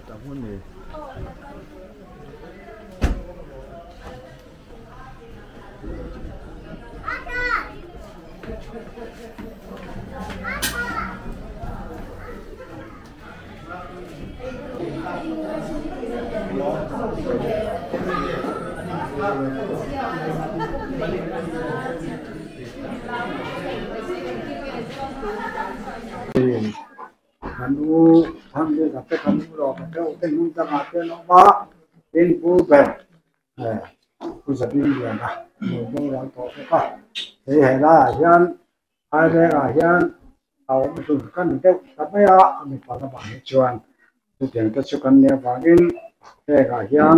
tập huấn này kamu hamil sampai kamu loh kalau tengok tengah tengok apa info ber pusat ini lah mau orang tahu apa thế là hiện ai đây là hiệnเอาไปกันเด็กtapi ya kami pada banyak cuan tu yang kita cukan ni bagin thế là hiện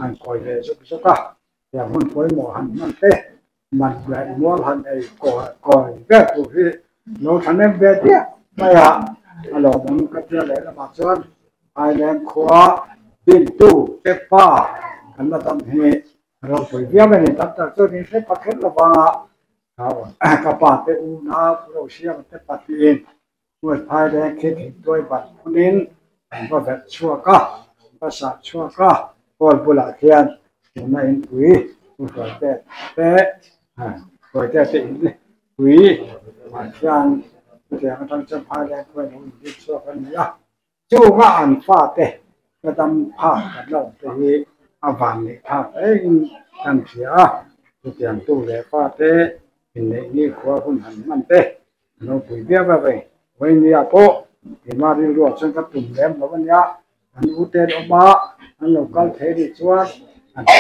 anh coi về chút cả yang pun coi mau han nanti man lại mua han ấy coi về tu thì nó thành em về dia maya alo mình cắt ra lại là mặc cuan ai đem khóa pintu tepa kan là tâm hệ rồi phải viết về này tập tập cho nên sẽ bắt hết là bằng kapate una Rusia te patin buat pada kit doi bat kunin ba vet chuaka pasa chuaka pol pula khian na in pui ko te in pui ma khian te ang tang cham pada ko ni di chuaka ni ya chu ma an fa te ka tam pha ka lo te hi avan ni pha in kan sia tu tiang tu le fa te ini kuah pun hanman teh, no punya apa? Ini apa? Kemari luar sengkat tumlem, lawan ya, anu hotel oma, anu lokal tadi cuan, anu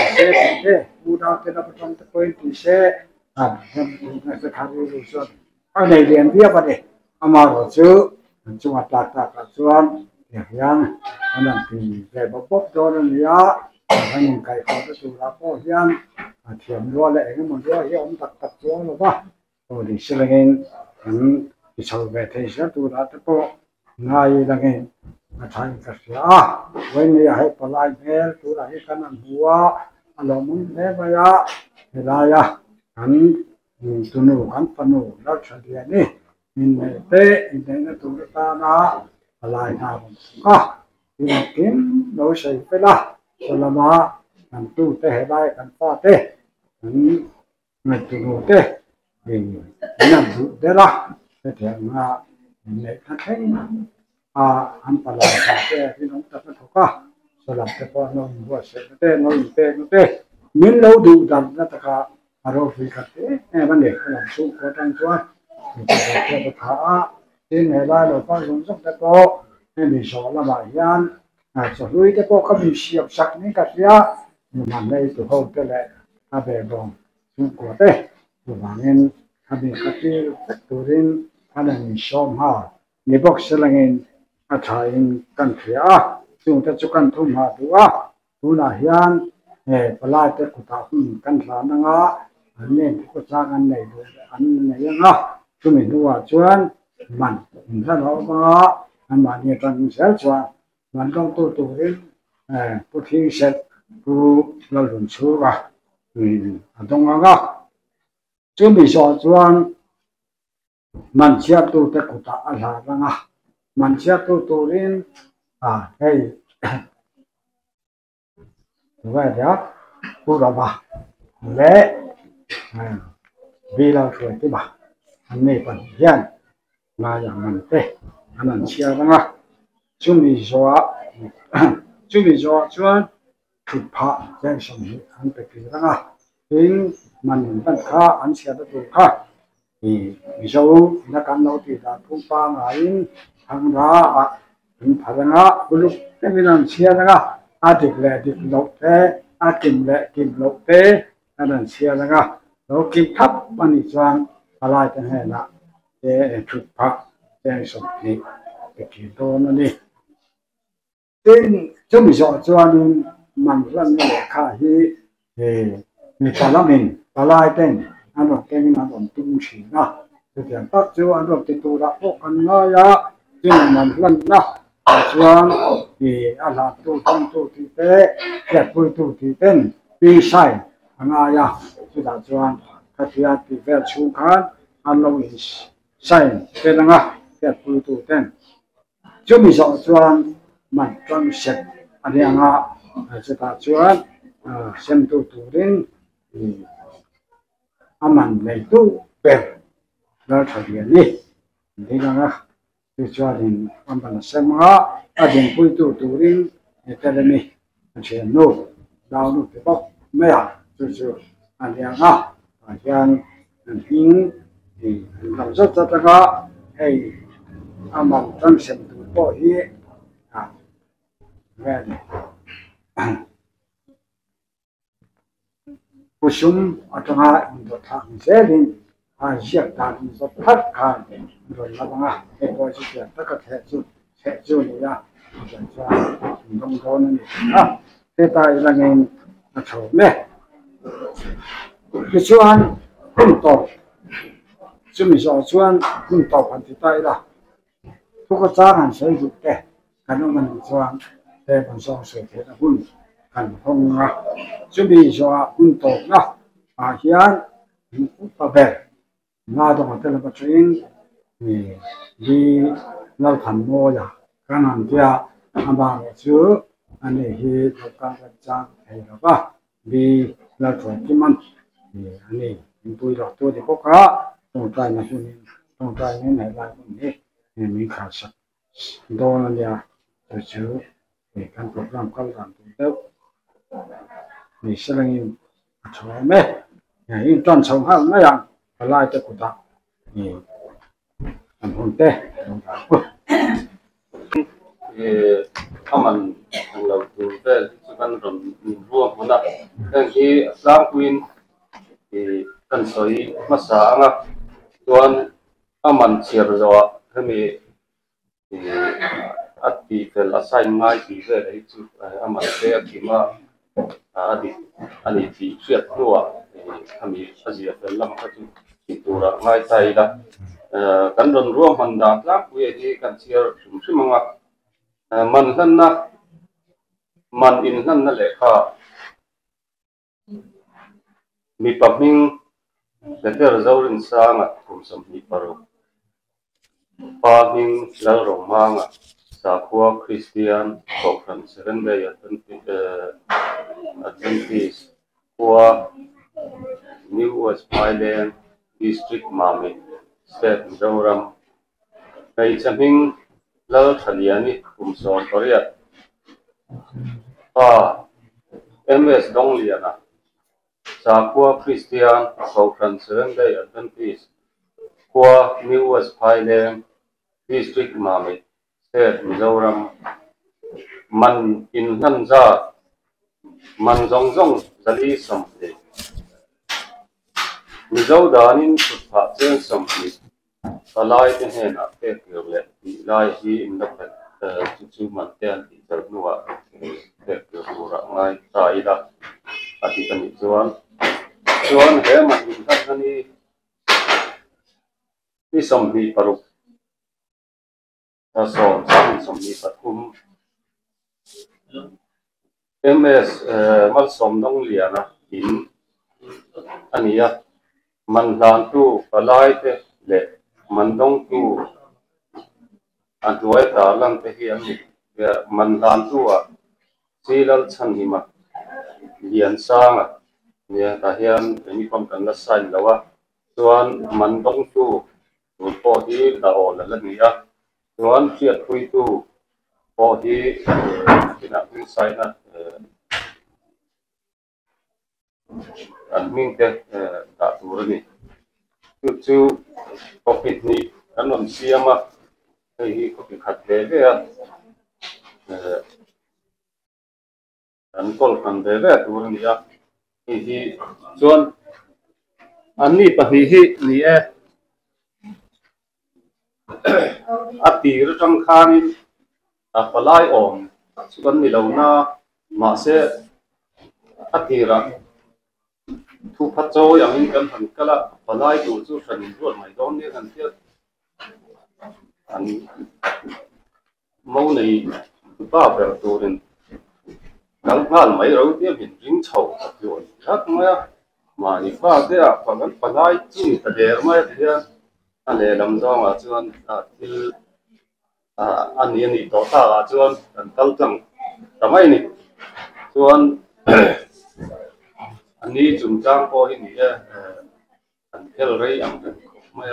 teh, udah kita potong tepoin tise, anu sekarang luar, anu yang dia apa deh? Amar roju, cuma tak cuan, yang anu di bebop doang ya, anu kayak apa tu apa yang thiam lo lại cái món đó ông tập xuống rồi ba rồi thì sẽ là cái cái sau về thì sẽ tu đã tập bộ ngay là cái thành cái với này hay phải lại về tu đã cái căn bùa anh muốn thế mà ya thì là ya anh tu nô anh phân nô nó trở đi này mình thế nó tu ta nó lại nào thì kiếm đối xử phải là mà anh tu thế hay lại anh pha thế người tu nô thế thì làm được thế là thế thì mà để thấy anh phải làm thế thì nó tập nó khó sau làm thế con nó vừa sẽ nó thế miễn lâu đủ đàn ra tất cả rồi phải thế vấn đề làm su có trang chuan thì cái thả trên này là rồi con dùng rất là to nên bị sợ là bài gian sợ lui cái có bị siêu sắc những cái gì mà đây từ hôm tới lại về bồng xuống của thế rồi nên bị cái gì từ đến anh em xóm ha nếu bóc sẽ là nghe thay cần phía chúng ta chụp cần thùng hà tu là hiền phải lại cái cụ thể cần là năng nên có sang anh này chúng mình đua chuyên mình ra đó mà anh bạn như trong sẽ cho mình trong tu đến tu thi sẽ tu lao động số và trong đó chuẩn bị cho chuyên mình sẽ tu cái cụ thể là năng mình sẽ tu đến hey vậy đó tu đó mà lẽ vì là tuổi cái bà anh này còn hiền là dạng mình thế anh ăn chia đó chuẩn bị cho thịt phạ trên sông anh phải kỹ đó đến mình ăn khá ăn chia được khá thì ví dụ nó cắn nó thì là thu ba ngày hàng ra mình phải là lúc cái mình ăn chia đó thịt lẩu thế kim lẩu thế anh ăn chia đó rồi kim thấp anh đi chọn lại thế này là để thịt phạ trên sông thì cái đó nó đi đến chuẩn bị cho nên mình lần này khá hi mình phải làm mình lại tên anh đọc cái nào còn tung chỉ na thì tác cho anh đọc thì tôi đã có cần nói ya chứ mình lần na chọn thì anh làm tu thì thế kẹt vui tu thì tên bị sai anh ya chứ đã chọn các thứ thì về chung khán anh lâu sai thế là kẹt vui tu tên chứ mình chọn man tram set ani anga se ta chuan sem tu turin aman nei tu per la thadiani dinanga tu chuan aman semanga adin pui tu turin academy che no dau nu te bok mea chu ani anga hian hing lam zat taka hei aman tram sem tu po hi về kusum atanga indo thang selin siak dan so phat khan rồi labanga e ko chi ta ka the chu ni ya cha nong don ni te ta ila ngin a tho me chuan kun to chumi so chuan kun to phan ti tai la tu ko cha han sei du te kan man chuan te ban so se te na hun kan hong nga chumi so kun to na hian pa be nga do ma te la ba trin ni di lau than mo ya kan han tia aba chu ani hi to ka cha thei lo ba bi la tho ki man ni ani pui ro to de ko ka to tai na hu ni to tai ni nai la ni mi kha sa do na ya chu ni kan program kal dan tu ni selangin chho me ya in tan chho ha na ya lai te ku ta ni an hon te aman ang law tu te kan ron ruang muna kan hi sang queen kan soi masa anga tuan aman chiar zawa kami ati fel assign ngai ti ve ai chu aman te akima adi ani ti chiat nuwa kami azia fel lam ka chu tura ngai tai da kan ron ruang manda tlang ku hi kan chiar sumanga man hlan na man in hlan na le kha mi paming le ter zaurin sanga kum sam ni paro pa ming la ro manga sa khua christian khokhan seven day adventist khua new west island district mami state Mizoram kai chaming la thaliani kum so korea ms dongliana sa khua christian khokhan seven day adventist khua new west island district mami state Mizoram man in hanza man zong zali sample Mizo danin pha chen sample salai te hena te kirle lai hi in the chu man ten ti tar nuwa te kirura ngai tai da ati ani chuan he man in thani ni samhi paru ta so samhi pathum ms mal som dong liana in ania man dan tu palai te le man dong tu antuai ta lang te hi ani man dan tu a silal chan hi ma lian sanga ne ta hian ni pam kan la sai lawa chuan man dong tu po hi da ol la ni a chuan chiat pui tu po hi ina pui sai na an ming te da tur ni chu profit ni kan on siama hi ko ki khat ve a an kol kan ve tur ni a hi chuan an ni pahni hi ni e atir tang khanin a palai om chuan ni lo na ma se atira thu phat cho yang in kan han kala palai tu chu san ruat mai don ni kan tia an mau nei pa per turin kal ngal mai ro tia hin ring chho yon thak ma ma ni pa te a pangan palai chi ta der mai tia ale lam dong a chuan a til anh ấy tổ ta là chuan cần tăng tăng tầm ấy nè chuan anh ấy dùng trang có hình như anh theo rồi anh mấy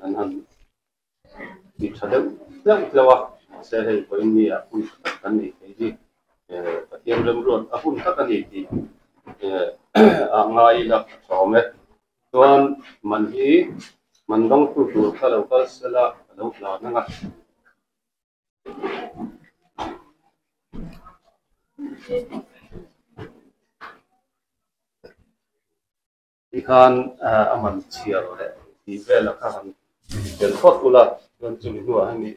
anh đi chơi được lâu sẽ hay có ini aku kan ni jadi yang lemron aku tak kan ni ngai la somet tuan man dong tu kalau sela kalau la nanga ikan aman ciar le di bela kan dan kot pula tuan cumi dua ini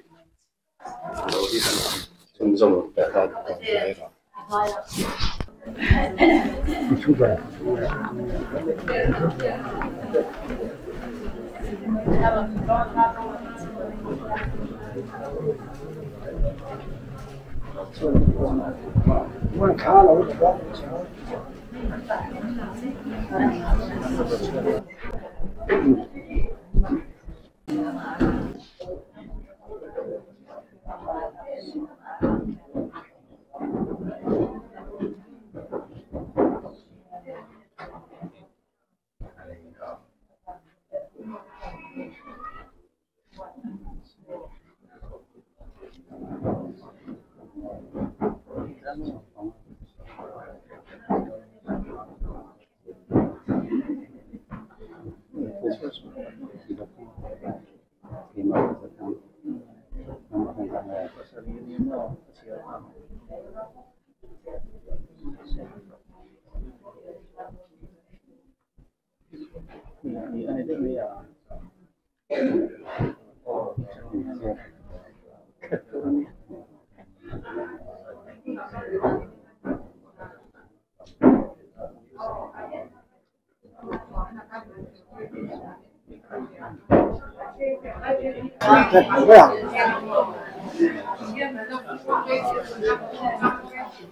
kalau di sana cuma berkat mereka.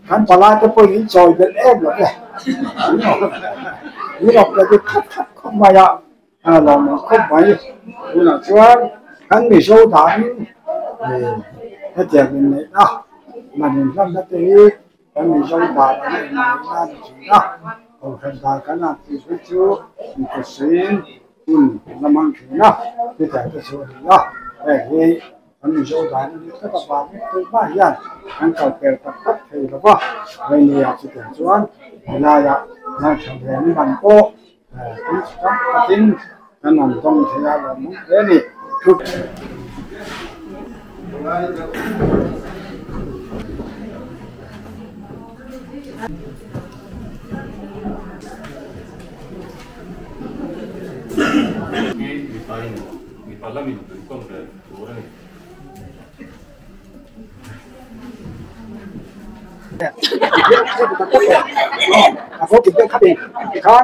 Kan pala cái bôi những trồi bên em rồi này, như đọc là cái khát không phải ạ, lòng không phải, như là chúa kan bị sâu thẳm, cái chuyện này đó, mà mình làm ra cái kan bị sâu thẳm này là gì đó, còn hiện tại cái nào thì phải chú, mình phải xin, làm ăn thì đó, cái số này đó, cái mình số đại nó các bạn tôi phát hiện anh cầu kèo tập tất thì là có về nhà chỉ cần xuống là ya là trong thời bằng cô tính các tính nó nằm trong thời gian là muốn thế này thực Parlament con ora phố kiểm tra khác biệt khó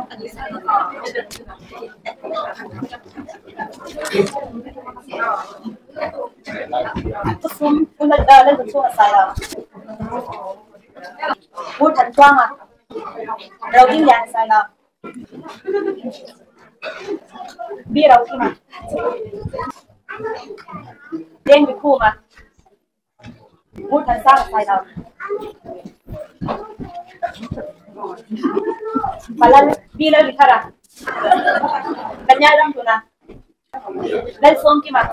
lên một số sai rồi bút thành quang à đầu tiên là sai rồi bia đầu tiên mà đen bị khô mà bút thành sao là sai rồi mà lên bia lên bị thara cả nhà đang tụi nào lên xuống kia mà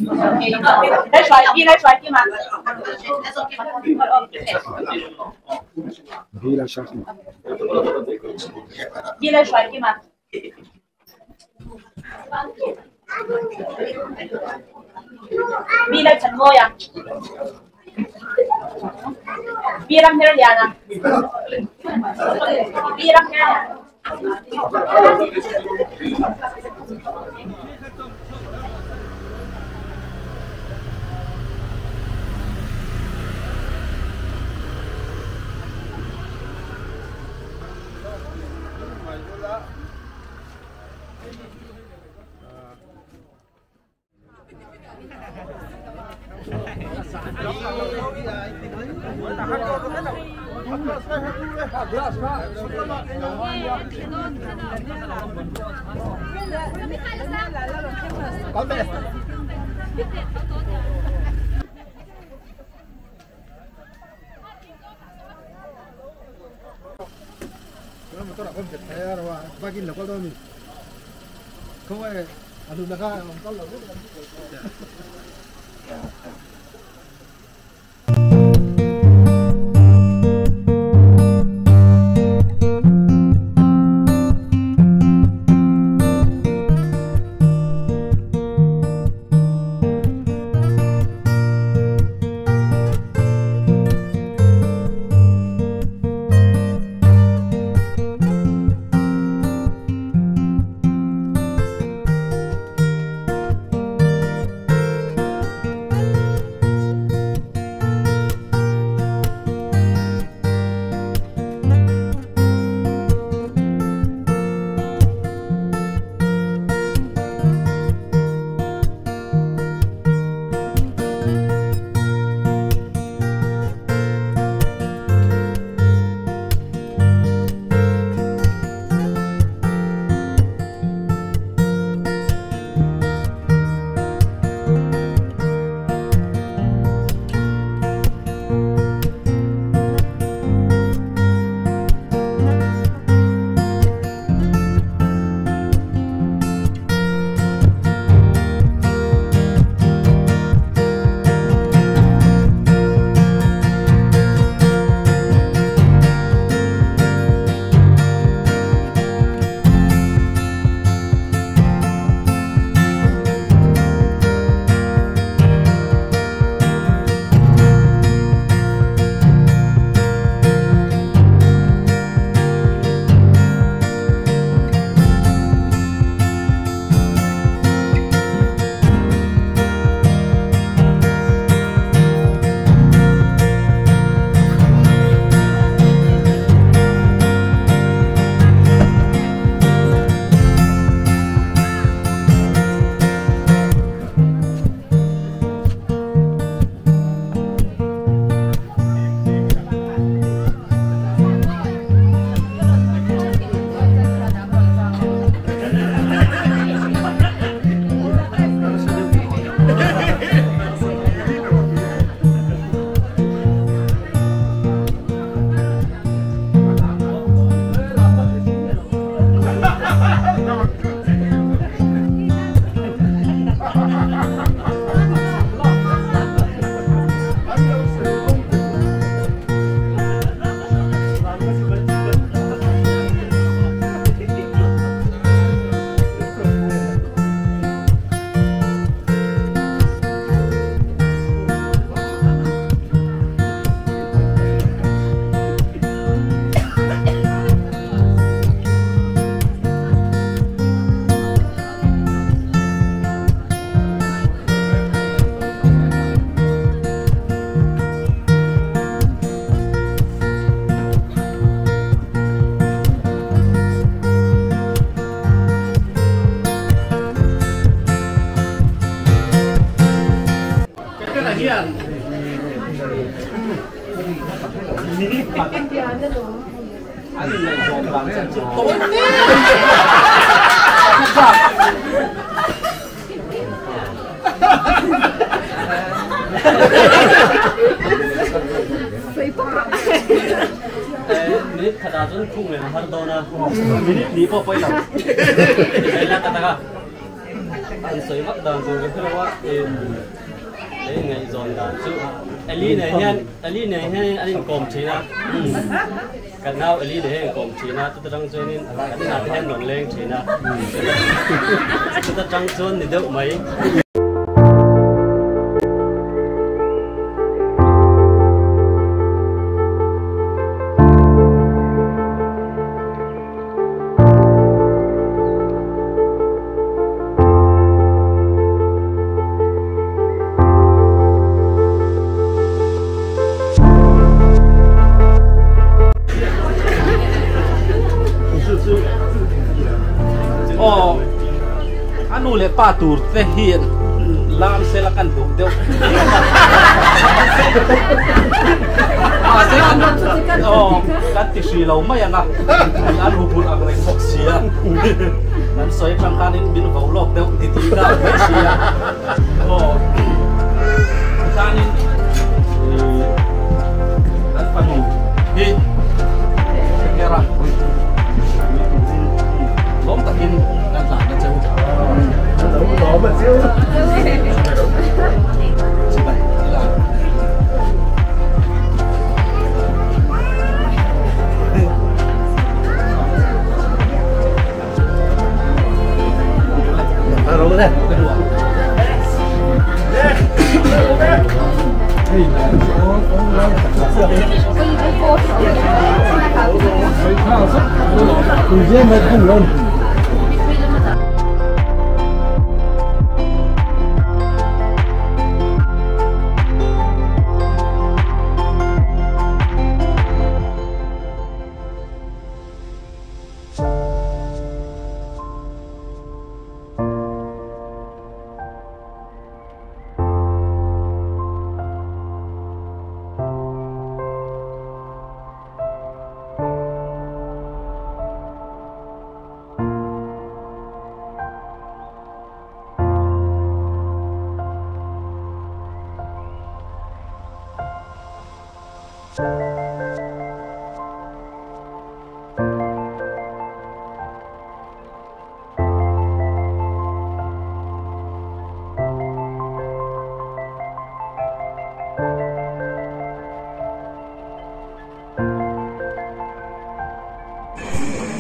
lên xoay kia mà bia là sao bia lên xoay kia mà bia lên chân ngôi à bia làm thế nào nè bia làm thế nào có to là con Việt Thái rồi và kinh là con đâu mình không ai anh đừng ra ông có lâu Minit kada zon khung le har do na minit ni po poi la la ta ta an soi mak dan zo ke wa e ngai zon da chu ali ne hian an kom china kan nau ali ne hian kom china tu tang zon in kan na hian nong leng china tu tang zon ni deu mai anu le patur te hian lam se la kan dum deu kan ti si lo mai anga an hu bun ang rek bok sia nan soi kan kanin bin vo lok deu ti ti da me sia kanin an panu hi kera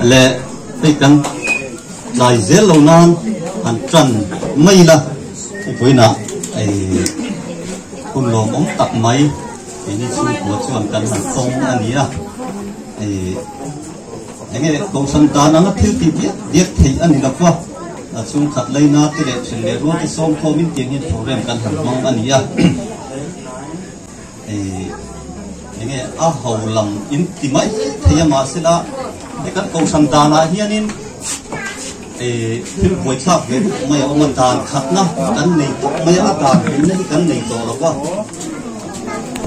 lệ đây cần đại dễ lâu nan anh trần mây là với nè cùng lồng ống tập máy thì như chung của chuan cần hàng sông anh ấy anh ấy câu sân ta nó thiếu thì biết thì anh ấy là qua chung khát lấy na thì để chuyển để luôn cái sông thô mình tiền như thủ rèm cần hàng mong anh ấy anh ấy hầu lòng in thì mấy thì mà sẽ là cái cách câu sân ta là hiện in phim quay chụp về mấy ông anh ta khát na cắn này mấy anh ta đến đây cắn này rồi qua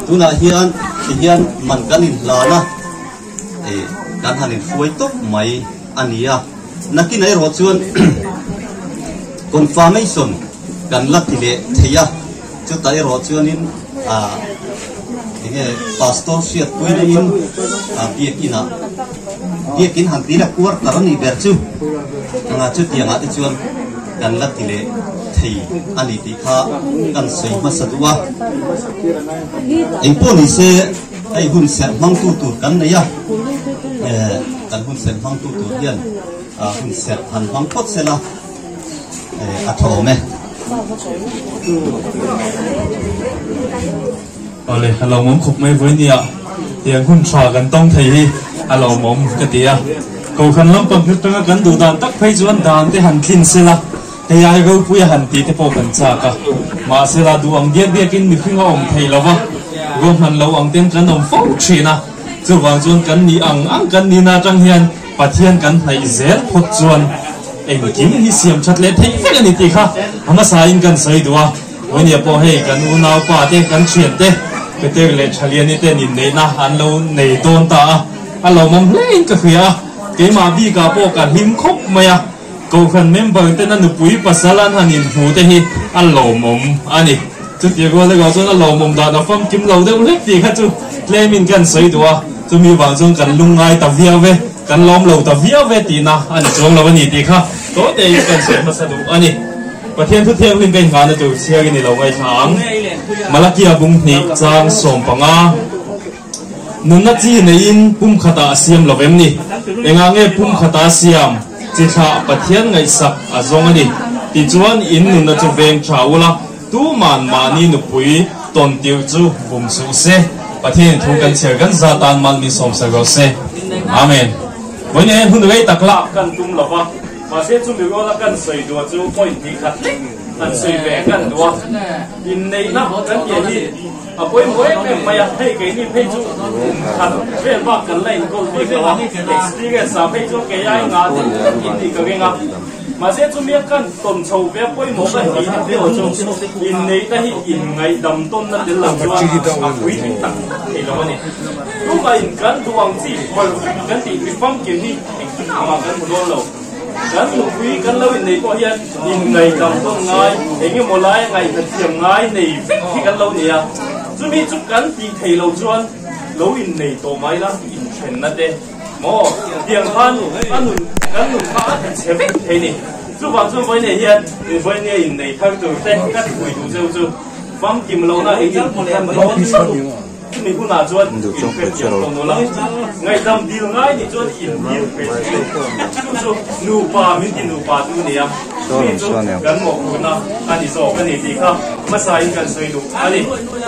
tu na hiện thì hiện mình cắn in là na cắn hàng in phơi tốt mấy anh ấy na cái này rồi chuan confirmation cắn lát thì lệ thấy à chút tay rồi chuan in cái pastor siết quay in dia kin han tila kuar tarani berchu nga chu tianga te chuan kan la tile thei ani ti kha kan sei ma sadwa imponi se ai hun ser mang tu kan na ya kan hun ser mang tu hian hun ser han mang pot se la a thome ole hello mom khop mai với nia tiang hun thwa kan tong thei hi alo mom ka tia ko khan lam pam thut nga kan du dan tak phei chuan dan te han thin sela he ai go puya han ti te po kan cha ka ma sela du ang dia dia kin mi khinga om thei lawa go man lo ang ten tran om fo thina chu wang chuan kan ni ang kan ni na tang hian pathian kan hnai zel phot chuan eng kim hi siam chat le thei fe ni ti kha ama sa in kan sai duwa oni po he kan u naw pa te kan thian te ke te le thalian ni te ni nei na han lo nei ton ta alo mom lên cái khía cái mà bi cả bộ cả him khóc mày cầu khẩn member tên là nụ bụi pasalan hàng nghìn hú thế hi alo mom anh chút tiền qua đây gọi cho alo mom đó nó phong kim lâu đấy không hết gì hết chú lên mình cần sấy đùa chú mi vào trong cần lung ai tập video về cần lom lâu tập video về tí na anh trong lâu anh tí kha có thể cần sấy mà sao đủ anh và thiên thức thiên linh bên ngàn nó từ xe cái này lâu ngày tháng mà là kia bung nhị trang sòng bằng a nun na chi nei in pum khata siam lovem ni enga nge pum khata siam chi tha pathian ngai sak azong ani ti chuan in nun na chu veng thaula tu man mani nu pui ton tiu chu bum su se pathian thu kan cher kan za tan mal mi som sa go se amen moi ne hun rei takla kan tum lova ma se chu mi go la kan sei do chu point ti khat kan sei ve kan do in nei na kan ye hi à bối bối cái mày thấy cái gì thấy chú thật về bác cần lấy câu đi cái là experience sao thấy chú cái ai ngã thì cái ngã mà sẽ chú biết cần tuần sau về bối một cái gì thì ở trong in này đây in ngày đầm tôn nó đến làm cho quý vị tặng thì là vậy lúc mà in cần tuồng gì cần thì bị phong kiến đi nào mà cần một đôi lẩu cần một quý cần lâu in này có hiện in ngày đầm tôn ngay thế nhưng một lái ngày thật tiềm ngay này thì cần lâu nhỉ chú mi chú cần thì thầy lâu chuan lâu in này tổ máy lắm in chuyện nát đấy mò tiền ăn phá chế biết thế này chú vào chú với này hiện với này in này thay từ tên các quỷ đủ châu chú bấm kim lâu na ấy một lần một lần mình cũng là chuan in phép tiền còn nó lắm ngày đâm điều ngay thì chuan in nhiều phép chú nụ pa mình thì nụ pa chú này à gần một cuốn na anh đi so cái này thì không mà sai gần xây đủ anh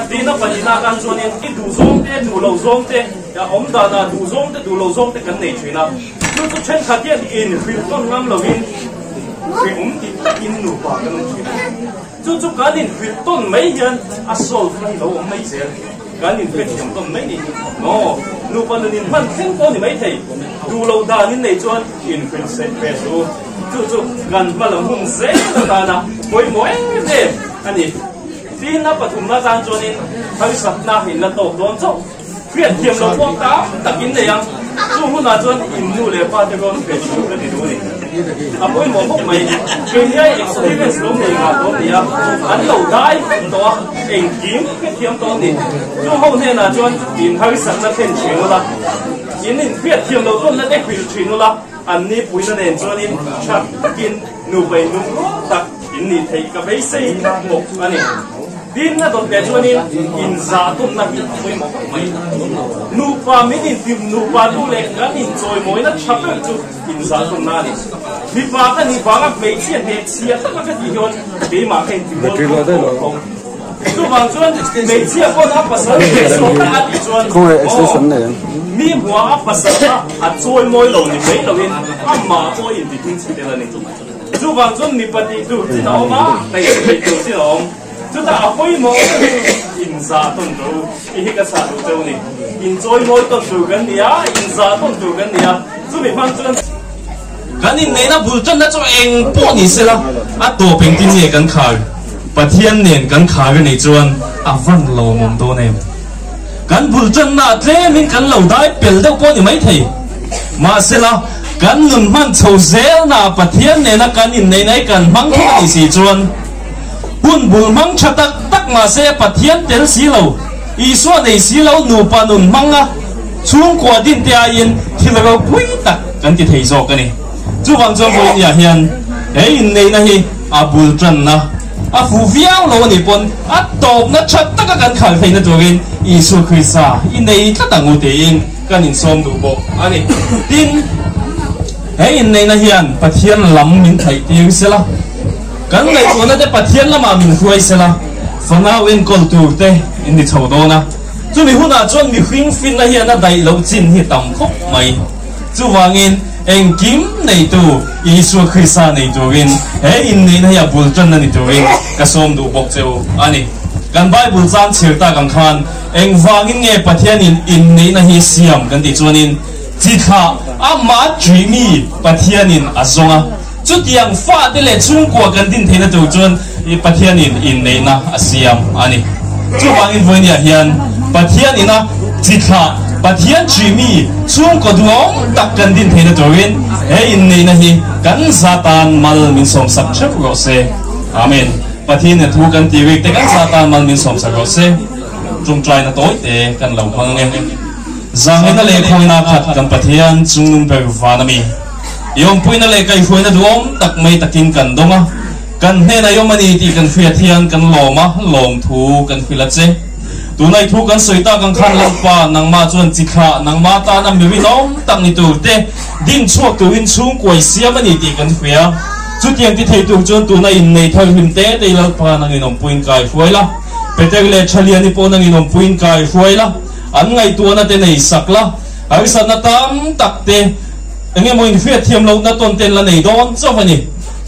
đi nó phải là gan chuan in cái đủ giống thế đủ lâu giống thế ya om da na du zong te du lo zong te kan nei china tu tu chen kha tian in hril ton ngam lo in ri ti in nu pa kan china chu kan in hril ton mai hian a sol mai lo mai zel kan in hril ton mai ni no nu pa in man theng ko ni mai thei du lo da ni nei chuan in hril se pe chu kan ma lo hung se da na moi ne ani tin na pathum na jang chonin thai sat na hin la to don cho phiat thiam lo pom ta takin ne yang chu hu na chon in nu le pa te gon pe chu le ni du ni apoi mo mo mai ke ya experience lo ne ga to ya an lo dai to eng kim ke thiam to ni chu ho ne na chon in thai sat na ten chi la in phiat thiam lo don na de khil chi nu la an ni pui na nen chonin chat takin nu bai nu tak in ni thei ka bai sei mo ani din na don petroni in za tum na hi moi mo mai nu pa min in tim nu pa tu le kan in choi moi na chapel chu in za tum na ni hi pa ka ni ba ga me chian he chia ta ka ti yon be ma ken ti mo tu bang chuan me chia ko na pa sa so ka ti chuan ko e station ne mi hua a pa sa a choi moi lo ni me lo in a ma ko in ti tin chi de la ni tu bang chuan mi pa ti tu ti na ma dai ti tu si lo chúng ta học với mỗi in ra tuần tu, cái cái sản tu này, in chơi mỗi tuần tu cái gì á, in ra tuần tu cái gì á, chúng mình mang chân, cái này này nó bùn chân nó cho anh bỏ đi xem la, tổ bình tin gì cái khai, bát thiên niên cái khai cái này chuan, văn lâu mồm đồ này, cái bùn chân là thế mình cái lâu đái bèn đâu bỏ đi mấy thầy, mà xem la, cái nụn man châu dễ na bát thiên niên là cái này cái mang cái gì xí chuan hun bul mang chatak tak ma se pathian tel si lo iswa nei si lo nu pa nun manga chung kwa din te ain thilaro pui tak kan ti thei zo kani chu wang zo bo ya hian in nei na hi abul tran na a fu viao lo ni pon a top na chat tak kan khal thei na togin isu krista in nei ta tangu te in kan in som du bo ani tin in nei na hian pathian lam min thai ti sela kan nei ko na te pathian lama min huai sela fana wen kol tu te in di chho do na chu mi huna chon mi hring fin na hian na dai lo chin hi tam khop mai chu wangin eng kim nei tu isu krista nei tu in in nei na ya bul chan na ni tu in ka som du bok cheu ani kan bible chan chirta kan khan eng wangin nge pathian in nei na hi siam kan ti chuanin chi kha ama dreamy pathian in azonga chút yang pha de le chung kwa kan din thena tu chuan i pathian in nei na asiam ani chu wang in voinia hian pathian ina chikha pathian chimi chung ko duong tak kan din thena tu in in nei na hi kan satan mal min som sak chep ro se amen pathian ne thu kan ti wek te kan satan mal min som sak ro se chung trai na toi te kan lo phang nge zang na le khoi na khat kan pathian chung nun per vanami yom pui na le kai hui na duom tak mai takin kan donga kan he na yom ani ti kan phia thian kan loma lom thu kan phila che tu nai thu kan soita kan khan lang pa nang ma chuan chikha nang ma ta na mi nom tak ni tu te din chuak tu in chung koi siam ani ti kan phia chu tiang ti thei tu chuan tu na in nei thar him te te lal pa nang inom puin kai fuaila petek le chaliani po nang inom puin kai fuaila an ngai tu na te nei sakla ai san na tam tak te anh em mình phiền thiam lâu na tôn tên là này đón cho vậy nhỉ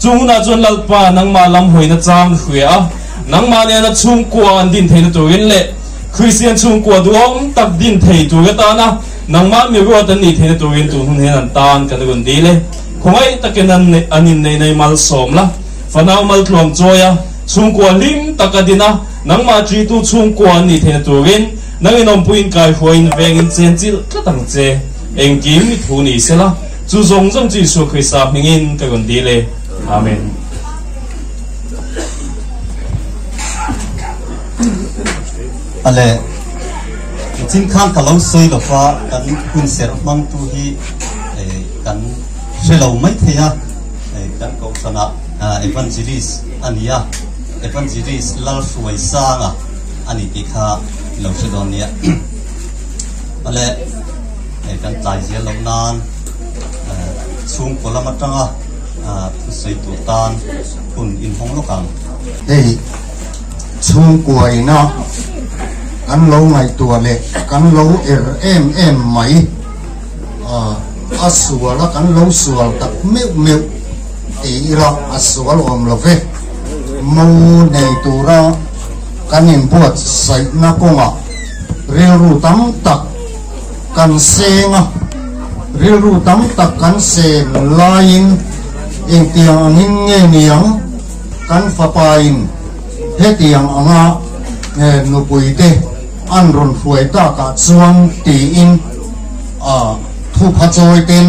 chúng na chọn lalpa nang ma lam hoi na chang khuya nang ma ne na chung kwa an din thei na tu in le Christian chung kwa duong tak din thei tu ga ta na nang ma mi ro tan ni thei na tu in tu hun he an tan kan gun di le khoi taken an anin nei nei mal som la fanau mal tlom choya chung kwa lim takadina nang ma chi tu chung kwa ni thei na tu in nang inom puin kai hoin veng in chen chil ka tang che eng kim mi thu ni se la chu zong zong chi su Krista mingin ka gon di le amen ale chin khan ka lo soi lo fa kan kun ser mang tu hi kan shelo mai theya kan ko sana evangelist ania evangelist lal suai sanga ani ti kha lo sedonia ale kan tai je lo nan chung ko lama tanga sei tu tan kun in hong lo kang chung ko ina kan lo ngai tua le kan lo em mai asuala kan lo sual tak meu ira asual om lo ve mo nei tura kan in buat sai na konga ril ru tam tak kan senga ril ru tam tak kan seng lain ing tiang angin nge niang kan fapain he tiang anga nu puite an ron fuai ta ka chuan ti in thu pha choi ten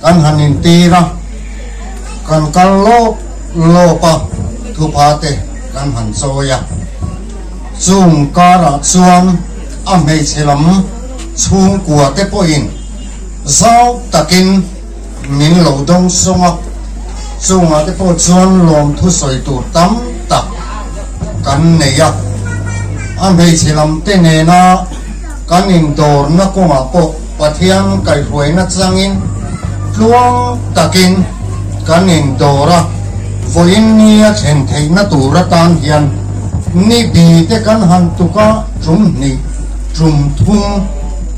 kan hanin tira kan kal lo pa thu pha te kan han choya chung kara chuan a mei chelam chung kwa te po in zau takin min lo dong songa chung a te po chuan lom thu soi tu tam tak kan neya a mei chelam te ne na kan in dor na konga po pathian kai huai na changin tluang takin kan in dora voin nia chen thei na tura tan hian ni bi te kan han tuka trum ni trum thum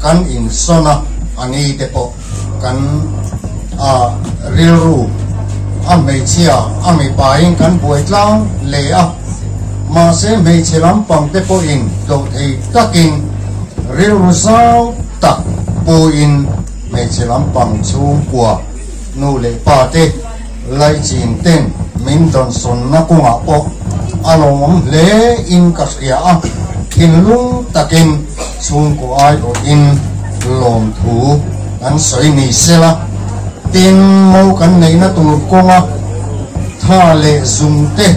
kan in sona ani te po kan rilru a mei chia a mei pain kan buai tlang le a ma se mei chelam pang te po in to thei takin rilru sao tak po in mei chelam pang chung kwa nu le pa te lai chin ten min don son na kunga po alom le in ka ria a thin lung takin chung ko ai o in lom thu an soi ni sela tin mo kan nei na tur konga tha le zum te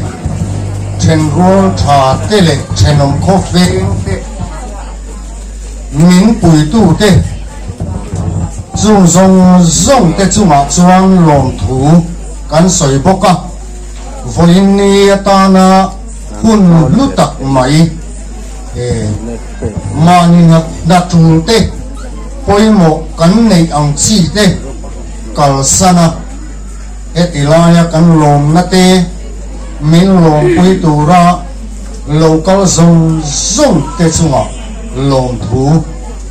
chen rol tha te le chenom kho fe min pui tu te chung zong te chunga chuan lom thu kan soi boka voin ni atana hun lutak mai mani na tung te poimo kan nei ang chi te kalsana etilaya kan lom na te min lom pui tura local zong te chunga lom thu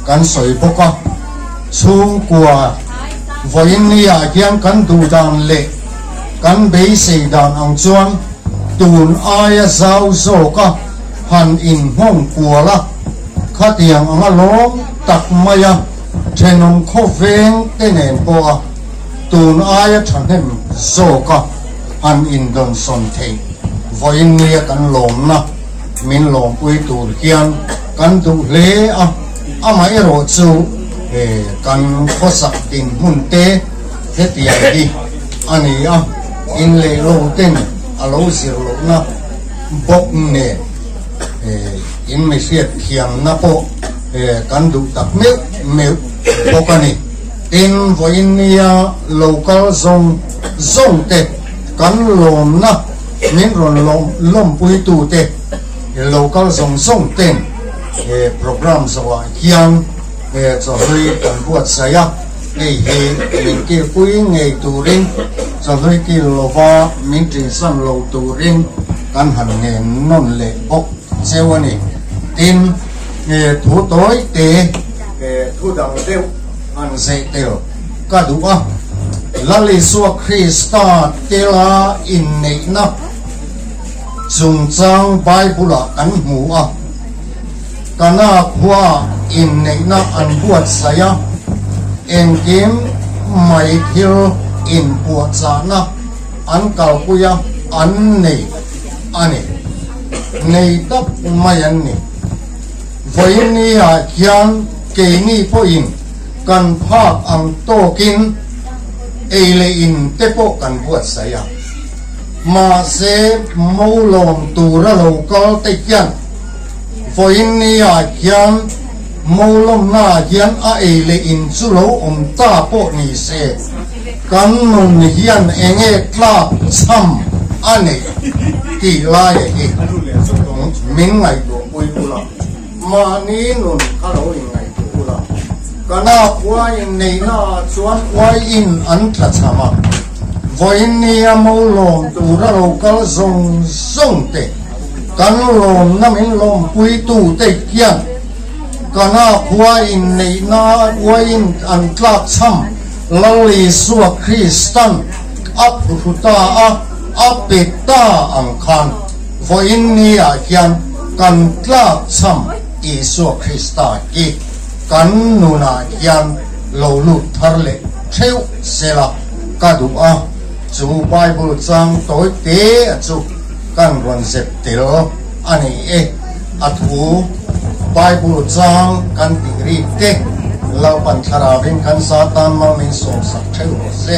kan soi boka chung kwa voin ni a hian kan du dan le kan be se dan ang chuan tun aya zau zo ka han in hong kuala khatiang anga lom tak maya thenom kho veng tenen po a tun aya thanem zo ka han in don son thei voin ni kan lom na min lom pui tur hian kan du le a amai ro chu kan khosak tin hun te hetiang hi ani a in le lo ten alo sir lo na bok ne in me siat khiam na po kan du tak me bokani tin voin nia local zong te kan lom na min ron lom pui tu te local zong ten program sawa hiang cho hơi cần buat saya ngày mình kia quý ngày tù rin cho hơi kia lô va mình trình sang lô tù rin căn hẳn nghề non lệ bốc xeo anh tin nghề thủ tối tế thu đằng tiêu ăn dậy tiêu cả đủ á là lý số Christa tela in này na dùng trang Bible cắn mũ á kana khua in nei na an buat saya engkim mai thil in buat sana an kal puya an nei ani nei tap mai an ni voin ni a kian ke ni po in kan phak ang tokin ele in tepo kan buat saya ma se molom tura lokal te kian voin ni a kian molom na kian a ele in chulo ta po ni se kan nun hian enge tla cham ane ti la ye hi min ngai do pui pula ma ni nun khalo in ngai do pula kana kwai nei na chuan kwai in an tha chama voin ni a molom tura lokal zong te kan lom na min lom pui tu te kian kana khua in nei na wain an tlak cham lali suwa Kristan ap huta a peta ang khan vo in ni a hian kan tlak cham Isu Krista ki kan nuna hian lo lut thar le theu sela kadu a chu Bible chang toi te chu kan ron sep tel ani e athu Bible chang kan tigri te lo pan thara vin kan satan ma min som sak theu se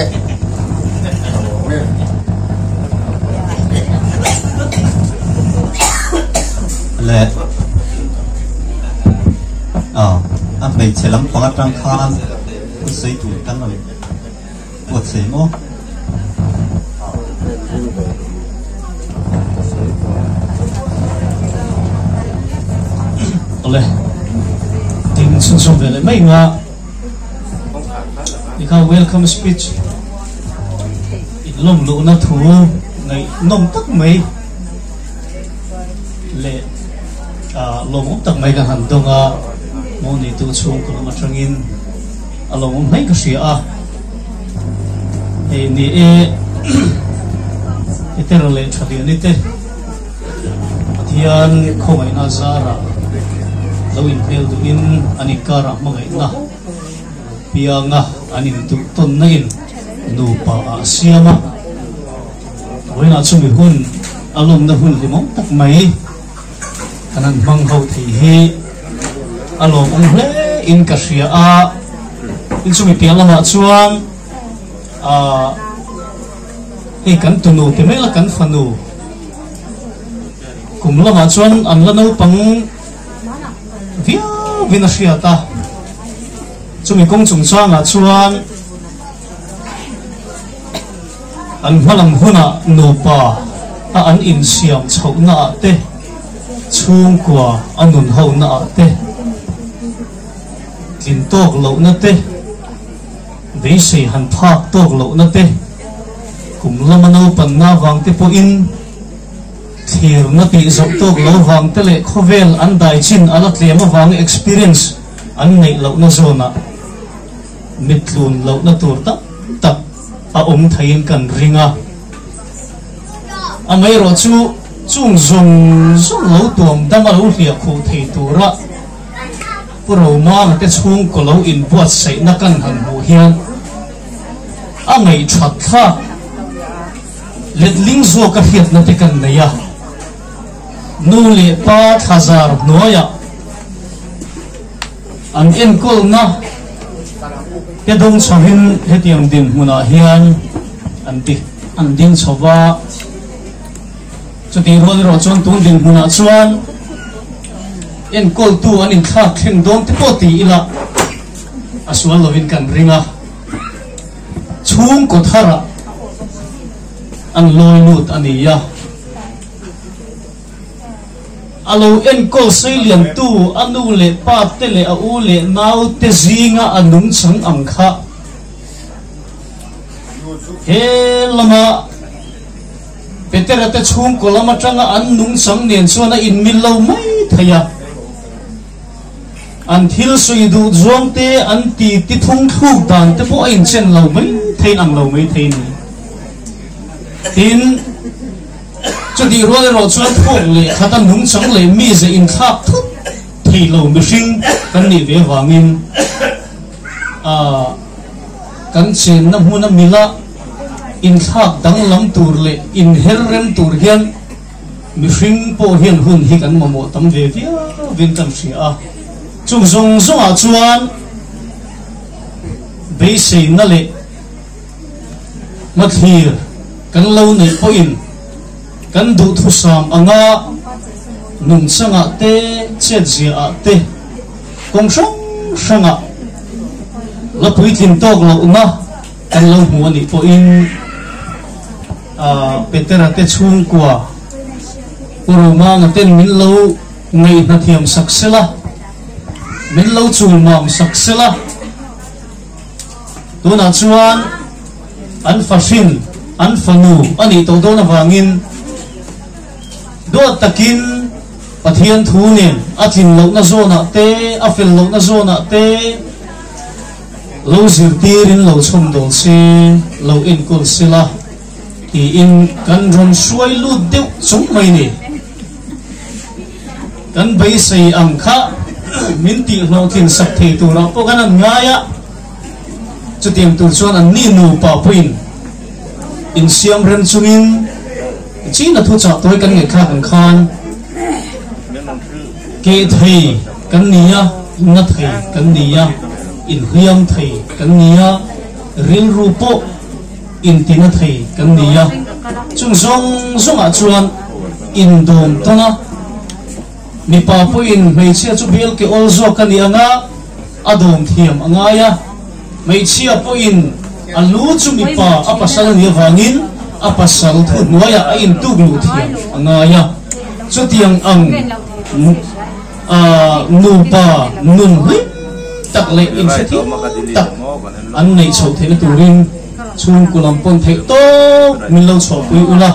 le anh bị chế lắm quá trăng khan tôi xây tủ căn rồi buộc xây mô ole tin sun sun về lại mấy nga đi khao welcome speech lồng lụ na thu ngày nông tắc mấy lệ lồng tắc mấy cái hành động môn đi tu chung cũng mà trăng in lồng mấy cái gì ni ite rồi cho đi ni te thian không ai na zara lâu in bel tu in ani kara mangai na pianga ani tu ton na in nu pa siama với na chung hun alom na hun li mong tak mai kanan mang ho thi hi alom ong hle in ka ria in chung piang lama chuang he kan tunu te mela kan fanu kum lama chuan an la no pang via vinashia ta chumi kong chung chuang chuan an hmalam huna nupa an in siam chho na te chung kwa anun ho na te kin tok lo na te dei sei han phak tok lo na te kum lama no pan na wang te po in thir na ti zok tok lo wang te le khovel an dai chin ala tlem wang experience an nei lo na zona mitlun lo na tur ta tak a thain kan ringa amai ro chu chung zong lo tuam dama lo hlia khu thei tura puro ma te chung ko lo in buat sei na kan han hu hian amai that tha let ling zo ka hiat na te kan neya nu le pa thazar noya an en kol na ke dong chawin hetiam din huna hian an din chowa chuti ro chon tung din huna chuan en kol tu an in thak thleng dong te poti ila aswal lovin kan ringa chung ko thara an loi lut aniya alo en kol sei lian tu anu le pa te le au le nau te zinga anung chang ang kha he lama petera te chung ko lama tanga an nung chang nen chuana in mil lo mai thaya an thil sui du zong te an ti thung thuk dan te po in chen lo mai thein ang lo mai thein tin cho đi rồi rồi cho phong lệ khát ăn nung trắng lệ mi sẽ in khắp thốt thì lâu mới sinh cái này về vàng in cái chuyện năm hôm năm mila in khắp đắng lắm tour lệ in herrem tour hiền mới sinh po hiền hun hi cái mà một tấm về phía viên tâm sĩ chung dung dung chuan bây giờ nó lệ mất hiền cái lâu này po in kan du thu sam anga nung sanga te che zia te kong sanga la pui tin tok lo na kan lo hu ani po in petera te chung kwa uruma nga ten min lo ngai na thiam saksela min lo chul mam saksela tuna chuan an fashin an fanu ani to do na wangin do takin pathian thu nen atin lo na zona te afel lo na zona te lo zir tirin lo chom dol se lo in kul sila ti in kan ron suai lu deu chung mai ni kan bai sei ang kha min ti lo thin sak thei tu ra po kan an ngaya chu tiam tur chuan an ni nu pa puin in siam ren chungin chi na thu cha toy kan nge kha kan khan ke thei kan nia na thei kan nia in hiam thei kan nia ril ru po in tina thei kan nia chung zong zong a chuan in dom tona mi pa po in mei chia chu bel ke ol zo kan ni anga adom thiam anga ya mei chia po in alu chu mi pa apasal ni wangin apasal thu noya a in tu glu thiam anga ya chu tiang ang nu pa nun hui tak le in se thi tak an nei chho the na turin chung kulam pon the to min lo chho pui ula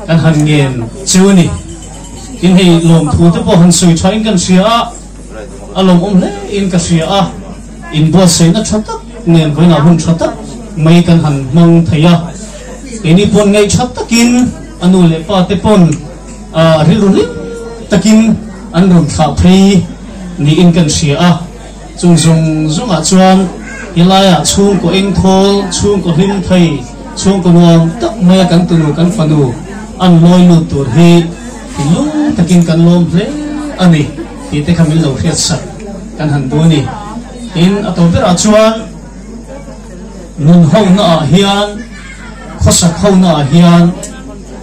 kan han ngen chu ni in hei lom thu te po han sui thain kan sia alom le in ka sia in bo se na thatak nen voi na hun thatak mai kan han mang thaya ini pon ngai thatakin anu le pa te pon ri ru li takin an ron kha phri ni in kan sia chung zung a chuan ilaya chung ko eng thol chung ko hlim thei chung ko nuam tak mai kan tunu kan fanu an loi lu tur hi lung takin kan lom hle ani ti te khamil lo riat sak kan han bu ni in atober a chuan nun ho na hian khosak ho na hian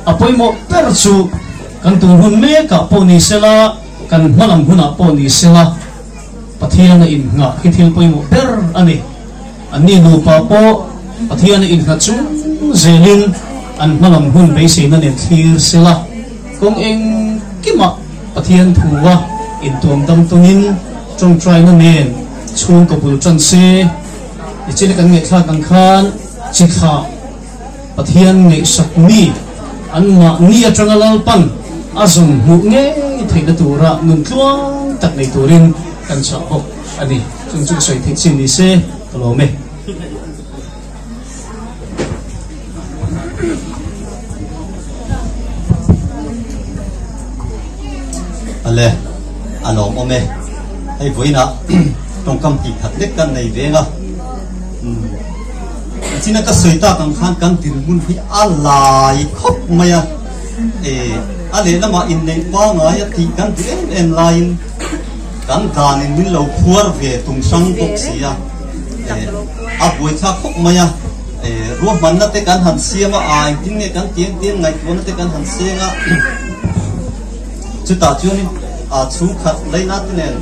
apoi mo per chu kan tu hun me ka poni sela kan malam huna poni sela pathian in nga hithil poi mo per ani ani nu pa po pathian in nga chu zelin an malam hun be se na nen thir sela kong eng kima pathian thuwa in tuam tam tunin trong try na nen chung ko bul chan se ichile kan nge thla kan khan chikha pathian nge sakmi an ma ni atrangalal pan azum hu nge theina tura nun tluang tak nei turin kan cha ho ani chung chung soi thik chin ni se lo me ale anom ome ai voina tong kam ti khat lek kan nei venga china ka soita kan khan kan tin mun hi alai khop maya ale lama in nei pa nga ya ti kan ti en line kan kan in min lo khuar ve tung sang tok sia a boi tha khop maya ruah man na te kan han siama ai tin ne kan tiang tiang ngai ko na te kan han senga chu ta chu ni chu khat lai na te nen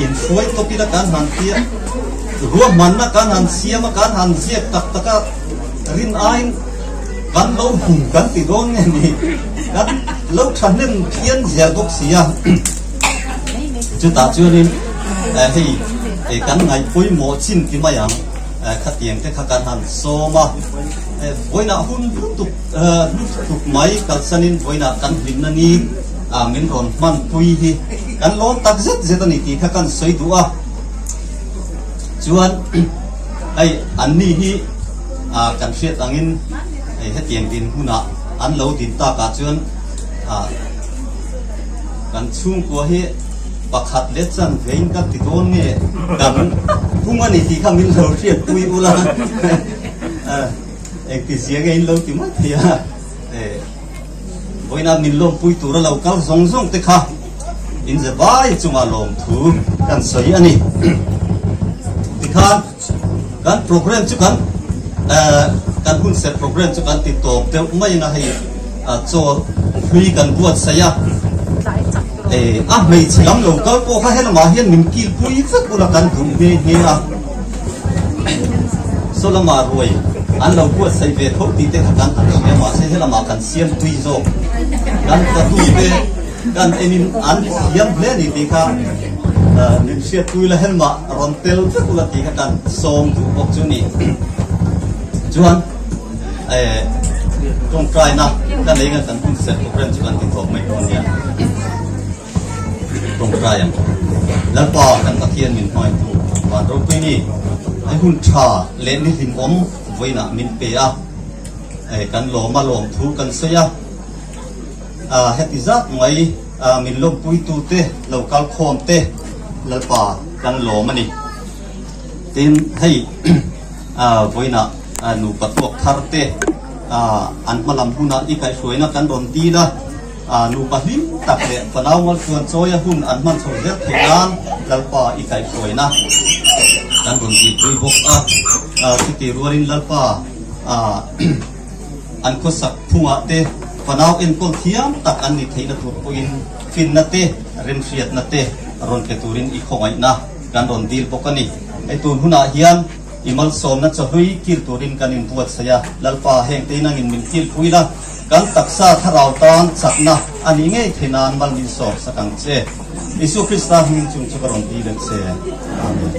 in foi to pi da kan han tia ruah man na kan han siama kan han siak tak taka rin ain kan lo hum kan ti dong ni kan lo thanin thian zia dok sia chu ta chu ni hei kan ngai poi mo chin ki ma yang kha tiang te kha kan han so ma voina hun tuk mai kal sanin voina kan rin na ni min ron man pui hi kan lon tak zet zet ani ti kha kan soi du chuan ai an ni hi kan hriat angin he tiang din huna an lo din ta ka chuan kan chung ko hi pakhat le chan vein ka ti don nge kan hungani ti kha min lo hriat pui ula ek ti sia ge in lo ti ma thia voina min lom pui tu ra lo kal zong zong te kha in ze bai chunga lom thu kan soi ani ti kha kan program chu kan kan hun set program chu kan ti top te mai na hai cho hui kan buat saya mei chiam lo kal po kha hela ma hian min kil pui fek ula kan thum me he solama ruai an lo buat sai ve thok ti te kan an ma se hela ma kan siam tui zo kan ta tu be kan enin an siam ble ni ti kha nim sia tui la helma rontel fek ula ti kha kan som tu bok chu ni chuan trong trai na kan lấy kan pun set program chuan tin thok mai kon ya trong trai yang lalpa kan pathian min hoi tu wan ro pe ni ai hun tha le ni hin om voina min pe a ai kan lo ma lom thu kan se ya heti zat mai min lom pui tu te local khom te lalpa kan lo mani tin hay voina nu patok thar te an malam huna ikai soina kan ron ti da nu pahlim tak le panaw mal chuan choya hun an man chho vet thian lalpa ikai soina kan ron ti tui bok ti ruarin lalpa an ko sak phunga te panaw en kon thiam tak an ni theina tur po in fin na te rem riat na te ron ke turin i khongai na kan ron dil pokani ai tun huna hian imal som na chahui kir turin kanin buat saya lalpa heng te nang in min kil puila kan taksa tharau tan sakna ani nge thenan mal min som sakang che isu krista hin chung chakaron ti le che amen.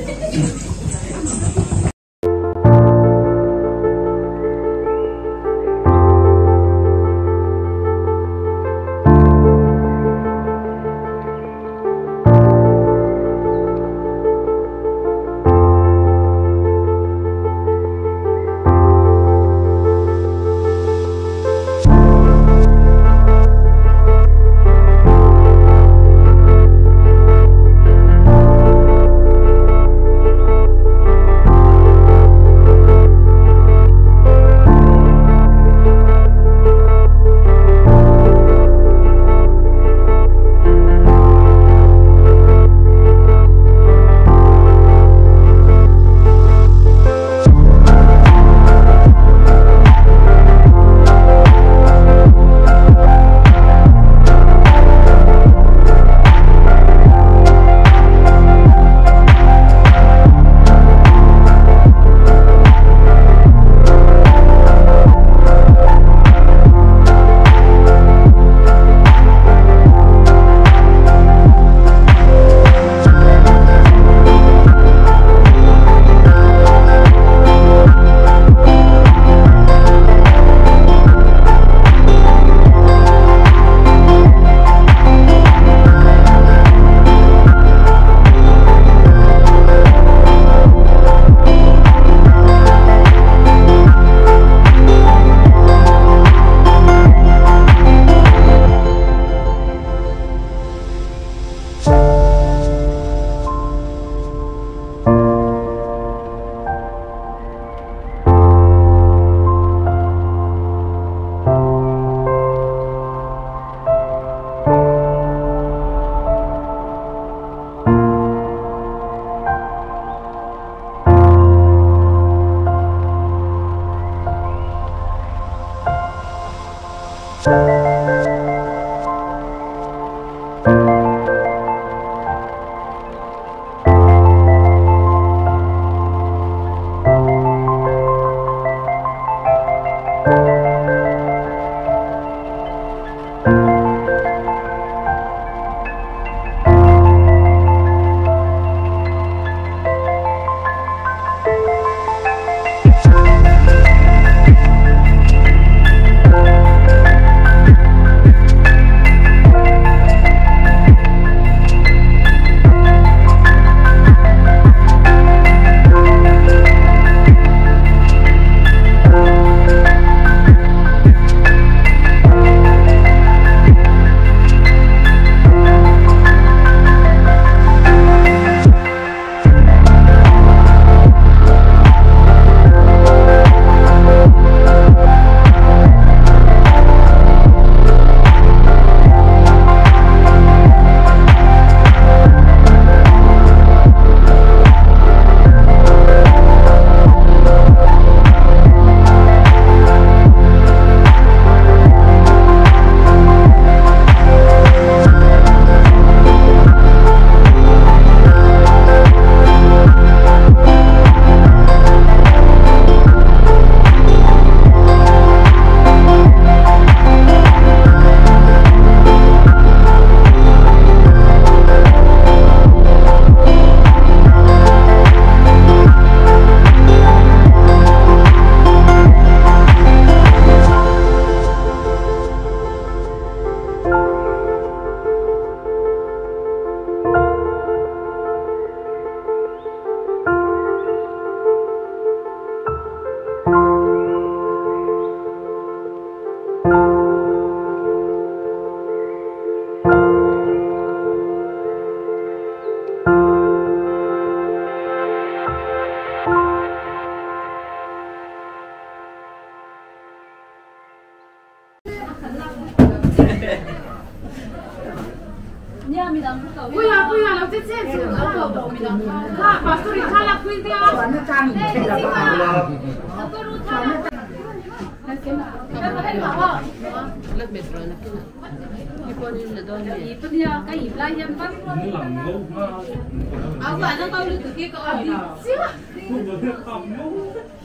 Kuya, lo te chết chứ? Ha, pastori khala kuintia. Nó trang Lớp biệt rồi là cái nào? Cái con đi là đôi này. Cái gì cái gì lại em bắt. Áo bà nó câu được từ kia câu đi.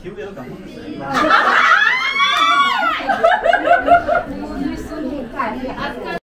Hiếu yêu cả.